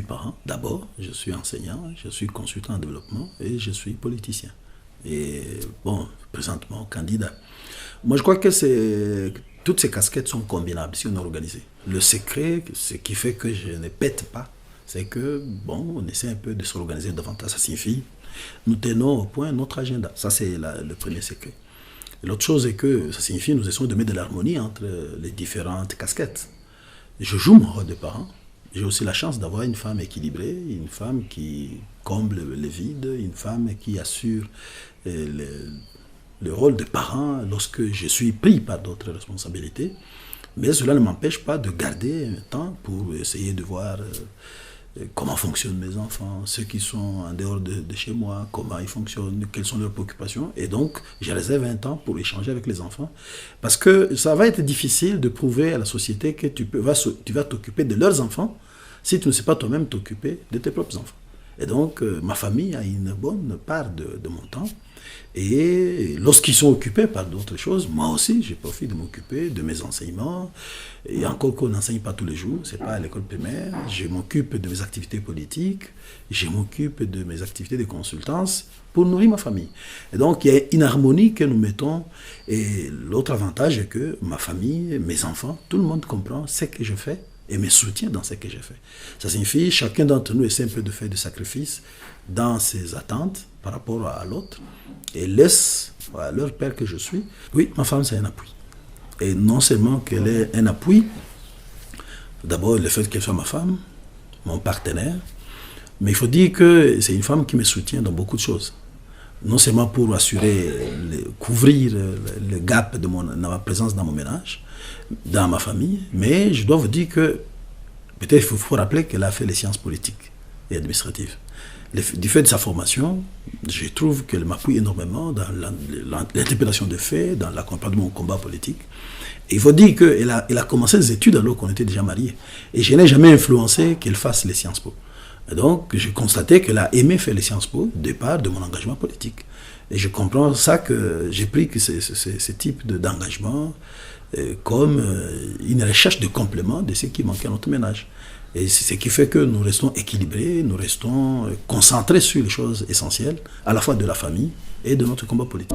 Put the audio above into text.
suis parent, d'abord, je suis enseignant, je suis consultant en développement et je suis politicien. Et bon, présentement candidat. Moi, je crois que toutes ces casquettes sont combinables si on est organisé. Le secret, ce qui fait que je ne pète pas, c'est que, bon, on essaie un peu de s'organiser davantage. Ça signifie, nous tenons au point notre agenda. Ça, c'est le premier secret. L'autre chose est que ça signifie, nous essayons de mettre de l'harmonie entre les différentes casquettes. Je joue mon rôle de parent. J'ai aussi la chance d'avoir une femme équilibrée, une femme qui comble les vides, une femme qui assure le rôle de parent lorsque je suis pris par d'autres responsabilités. Mais cela ne m'empêche pas de garder un temps pour essayer de voir comment fonctionnent mes enfants, ceux qui sont en dehors de chez moi, comment ils fonctionnent, quelles sont leurs préoccupations. Et donc, je réserve un temps pour échanger avec les enfants. Parce que ça va être difficile de prouver à la société que tu vas t'occuper de leurs enfants si tu ne sais pas toi-même t'occuper de tes propres enfants. Et donc, ma famille a une bonne part de mon temps. Et lorsqu'ils sont occupés par d'autres choses, moi aussi, j'ai profité de m'occuper de mes enseignements. Et encore qu'on n'enseigne pas tous les jours, c'est pas à l'école primaire. Je m'occupe de mes activités politiques, je m'occupe de mes activités de consultance pour nourrir ma famille. Et donc, il y a une harmonie que nous mettons. Et l'autre avantage est que ma famille, mes enfants, tout le monde comprend ce que je fais et me soutient dans ce que je fais. Ça signifie que chacun d'entre nous essaie un peu de faire des sacrifices dans ses attentes par rapport à l'autre et laisse à leur père que je suis. Oui, ma femme, c'est un appui. Et non seulement qu'elle est un appui, d'abord le fait qu'elle soit ma femme, mon partenaire, mais il faut dire que c'est une femme qui me soutient dans beaucoup de choses. Non seulement pour couvrir le gap de ma présence dans mon ménage, dans ma famille, mais je dois vous dire que peut-être il faut rappeler qu'elle a fait les sciences politiques et administratives. Du fait de sa formation, je trouve qu'elle m'appuie énormément dans l'interprétation des faits, dans l'accompagnement au combat politique. Et il faut dire qu'elle a commencé les études alors qu'on était déjà mariés. Et je n'ai jamais influencé qu'elle fasse les Sciences Po. Et donc, j'ai constaté qu'elle a aimé faire les Sciences Po, départ de mon engagement politique. Et je comprends ça que j'ai pris que ce type d'engagement comme une recherche de complément de ce qui manquait à notre ménage. Et c'est ce qui fait que nous restons équilibrés, nous restons concentrés sur les choses essentielles, à la fois de la famille et de notre combat politique.